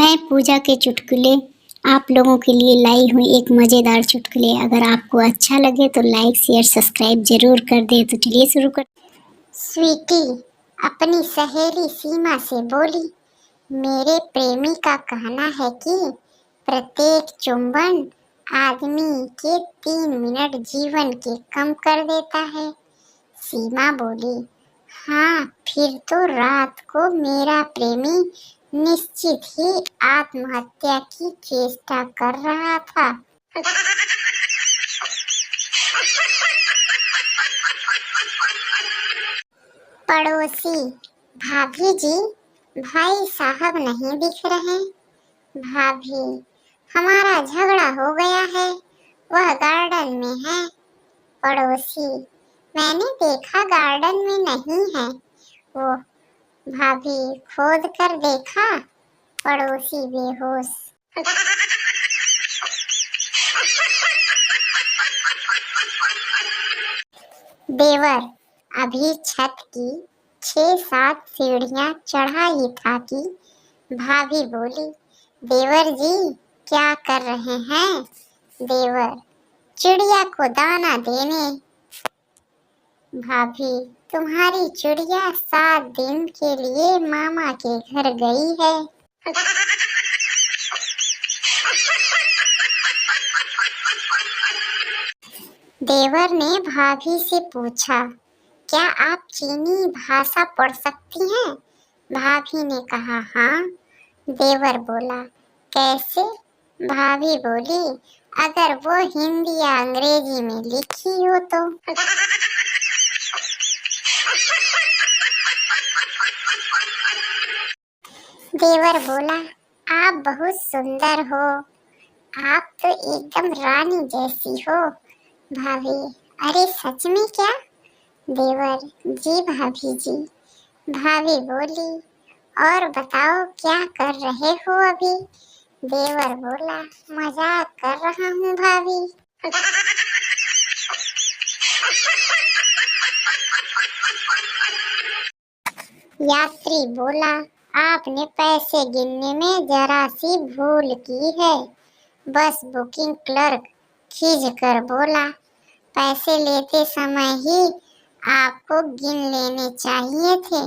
मैं पूजा के चुटकुले आप लोगों के लिए लाई हूँ एक मज़ेदार चुटकुले। अगर आपको अच्छा लगे तो लाइक शेयर सब्सक्राइब जरूर कर दे। तो चलिए शुरू कर। स्वीटी अपनी सहेली सीमा से बोली, मेरे प्रेमी का कहना है कि प्रत्येक चुंबन आदमी के 3 मिनट जीवन के कम कर देता है। सीमा बोली, हाँ फिर तो रात को मेरा प्रेमी निश्चित ही आत्महत्या की चेष्टा कर रहा था। पड़ोसी, भाभी जी भाई साहब नहीं दिख रहे। भाभी, हमारा झगड़ा हो गया है, वह गार्डन में है। पड़ोसी, मैंने देखा गार्डन में नहीं है वो। भाभी, खोद कर देखा? पड़ोसी बेहोश। देवर, अभी छत की 6-7 सीढ़ियां चढ़ा ही था कि भाभी बोली, देवर जी क्या कर रहे हैं? देवर, चिड़िया को दाना देने। भाभी, तुम्हारी चिड़िया 7 दिन के लिए मामा के घर गई है। देवर ने भाभी से पूछा, क्या आप चीनी भाषा पढ़ सकती हैं? भाभी ने कहा, हाँ। देवर बोला, कैसे? भाभी बोली, अगर वो हिंदी या अंग्रेजी में लिखी हो तो। देवर बोला, आप बहुत सुंदर हो, आप तो एकदम रानी जैसी हो। भाभी, अरे सच में क्या? देवर, जी भाभी जी। भाभी बोली, और बताओ क्या कर रहे हो अभी? देवर बोला, मजाक कर रहा हूँ भाभी। यात्री बोला, आपने पैसे गिनने में जरा सी भूल की है। बस बुकिंग क्लर्क खींच कर बोला, पैसे लेते समय ही आपको गिन लेने चाहिए थे।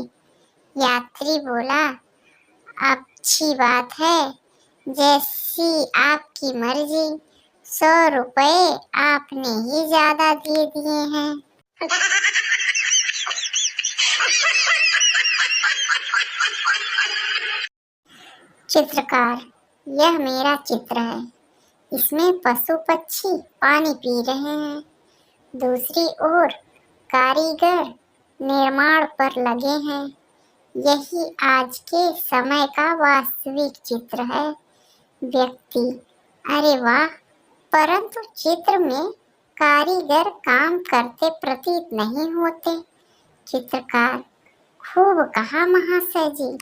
यात्री बोला, अच्छी बात है, जैसी आपकी मर्जी, 100 रुपए आपने ही ज्यादा दे दिए हैं। चित्रकार, यह मेरा चित्र है, इसमें पशु पक्षी पानी पी रहे हैं। दूसरी ओर कारीगर निर्माण पर लगे हैं। यही आज के समय का वास्तविक चित्र है। व्यक्ति, अरे वाह, परंतु चित्र में कारीगर काम करते प्रतीत नहीं होते। चित्रकार, खूब कहा महाशय जी,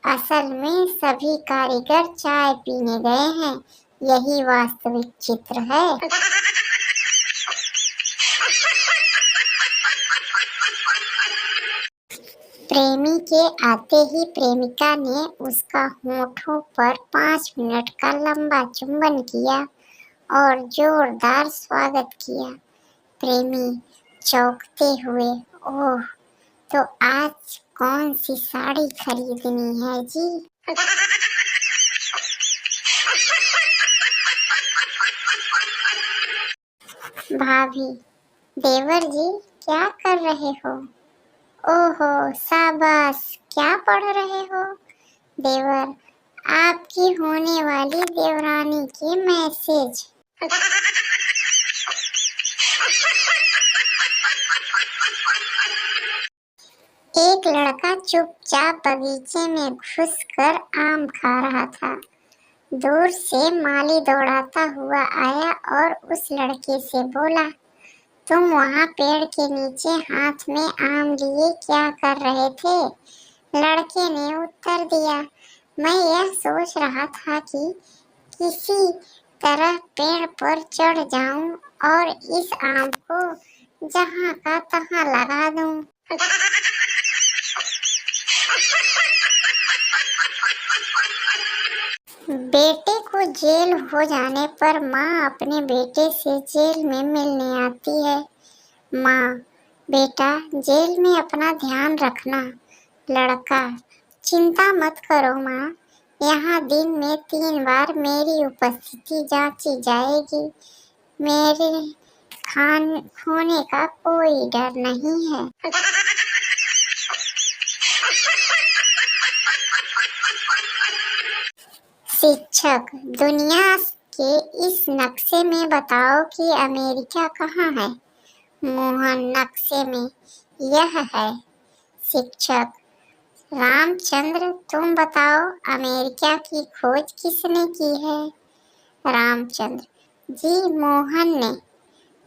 असल में सभी कारीगर चाय पीने गए हैं, यही वास्तविक चित्र है। प्रेमी के आते ही प्रेमिका ने उसका होठों पर 5 मिनट का लंबा चुंबन किया और जोरदार स्वागत किया। प्रेमी चौंकते हुए, ओह, तो आज कौन सी साड़ी खरीदनी है जी? भाभी, देवर जी क्या कर रहे हो? ओहो शाबाश, क्या पढ़ रहे हो? देवर, आपकी होने वाली देवरानी के मैसेज। एक लड़का चुपचाप बगीचे में घुसकर आम खा रहा था। दूर से माली दौड़ाता हुआ आया और उस लड़के से बोला, तुम वहाँ पेड़ के नीचे हाथ में आम लिए क्या कर रहे थे? लड़के ने उत्तर दिया, मैं यह सोच रहा था कि किसी तरह पेड़ पर चढ़ जाऊं और इस आम को जहाँ का तहाँ लगा दूं। बेटे को जेल हो जाने पर माँ अपने बेटे से जेल में मिलने आती है। माँ, बेटा जेल में अपना ध्यान रखना। लड़का, चिंता मत करो माँ, यहाँ दिन में 3 बार मेरी उपस्थिति जांची जाएगी। मेरे खोने का कोई डर नहीं है। शिक्षक, दुनिया के इस नक्शे में बताओ कि अमेरिका कहाँ है। मोहन, नक्शे में यह है। शिक्षक, रामचंद्र, तुम बताओ अमेरिका की खोज किसने की है। रामचंद्र जी, मोहन ने।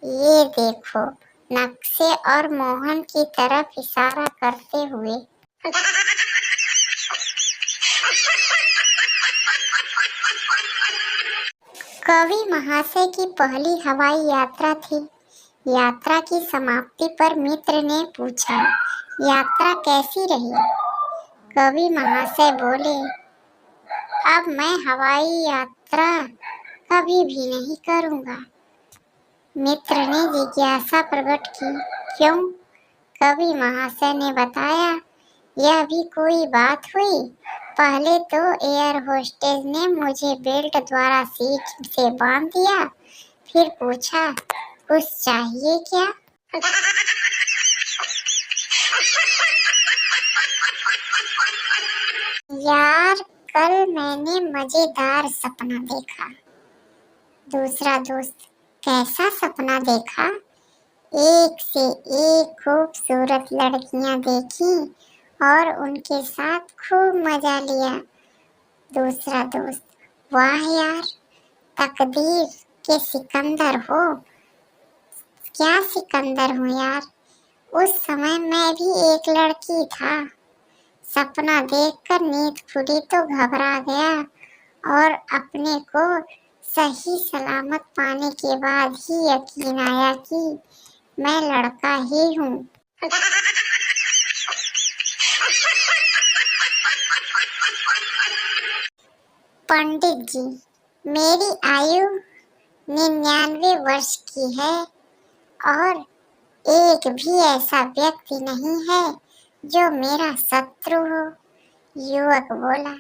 ये देखो नक्शे और मोहन की तरफ इशारा करते हुए। कवि महाशय की पहली हवाई यात्रा थी। यात्रा की समाप्ति पर मित्र ने पूछा, यात्रा कैसी रही। कवि महाशय बोले, अब मैं हवाई यात्रा कभी भी नहीं करूँगा। मित्र ने जिज्ञासा प्रकट की, क्यों। कवि महाशय ने बताया, यह भी कोई बात हुई। पहले तो एयर होस्टेस ने मुझे बेल्ट द्वारा सीट से बांध दिया, फिर पूछा, कुछ चाहिए क्या। यार, कल मैंने मजेदार सपना देखा। दूसरा दोस्त, कैसा सपना देखा। एक से एक खूबसूरत लड़कियां देखी और उनके साथ खूब मजा लिया। दूसरा दोस्त, वाह यार, तकदीर के सिकंदर हो। क्या सिकंदर हूँ यार, उस समय मैं भी एक लड़की था। सपना देखकर नींद खुली तो घबरा गया और अपने को सही सलामत पाने के बाद ही यकीन आया कि मैं लड़का ही हूँ। पंडित जी, मेरी आयु 99 वर्ष की है और एक भी ऐसा व्यक्ति नहीं है जो मेरा शत्रु हो। युवक बोला,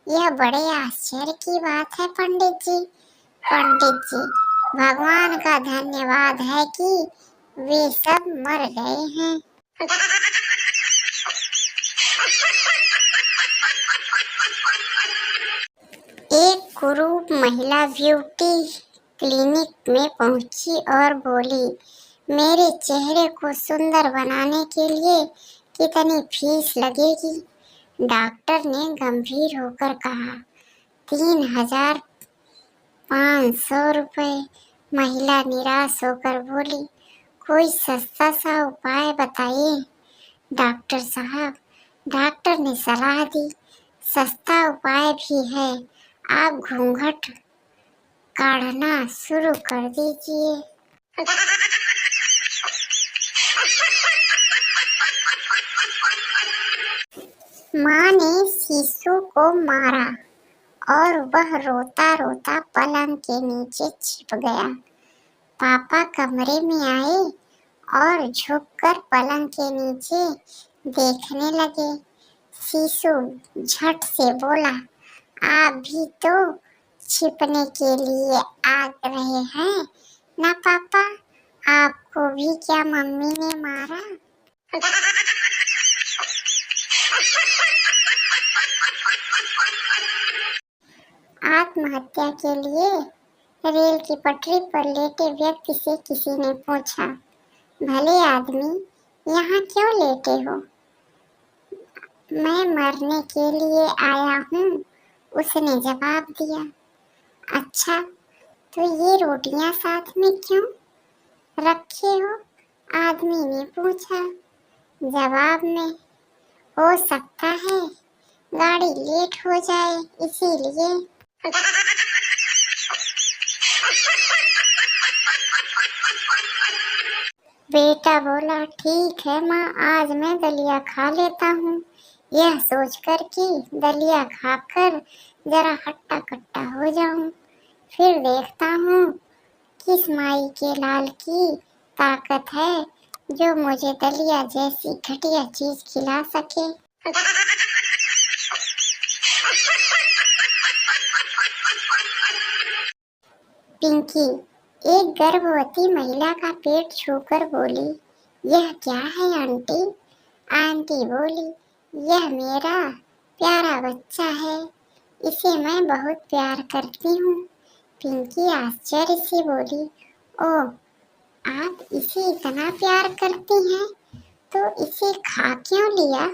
यह बड़े आश्चर्य की बात है पंडित जी। पंडित जी, भगवान का धन्यवाद है कि वे सब मर गए हैं। एक कुरूप महिला ब्यूटी क्लिनिक में पहुंची और बोली, मेरे चेहरे को सुंदर बनाने के लिए कितनी फीस लगेगी। डॉक्टर ने गंभीर होकर कहा, 3500 रुपए। महिला निराश होकर बोली, कोई सस्ता सा उपाय बताइए। डॉक्टर साहब, डॉक्टर ने सलाह दी, सस्ता उपाय भी है, आप घूंघट काढ़ना शुरू कर दीजिए। माँ ने शिशु को मारा और वह रोता रोता पलंग के नीचे छिप गया। पापा कमरे में आए और झुककर पलंग के नीचे देखने लगे। शिशु झट से बोला, आप भी तो छिपने के लिए आ रहे हैं ना पापा, आपको भी क्या मम्मी ने मारा। आत्महत्या के लिए रेल की पटरी पर लेटे व्यक्ति से किसी ने पूछा, भले आदमी यहाँ क्यों लेटे हो। मैं मरने के लिए आया हूँ, उसने जवाब दिया। अच्छा, तो ये रोटियां साथ में क्यों रखे हो, आदमी ने पूछा। जवाब में, हो सकता है गाड़ी लेट हो जाए इसीलिए। बेटा बोला, ठीक है माँ, आज मैं दलिया खा लेता हूँ। यह सोचकर कि दलिया खाकर जरा हट्टा कट्टा हो जाऊं, फिर देखता हूँ किस माई के लाल की ताकत है जो मुझे दलिया जैसी घटिया चीज खिला सके। पिंकी एक गर्भवती महिला का पेट छूकर बोली, यह क्या है आंटी? आंटी बोली, यह मेरा प्यारा बच्चा है, इसे मैं बहुत प्यार करती हूँ। पिंकी आश्चर्य से बोली, ओह, आप इसे इतना प्यार करती हैं, तो इसे खा क्यों लिया?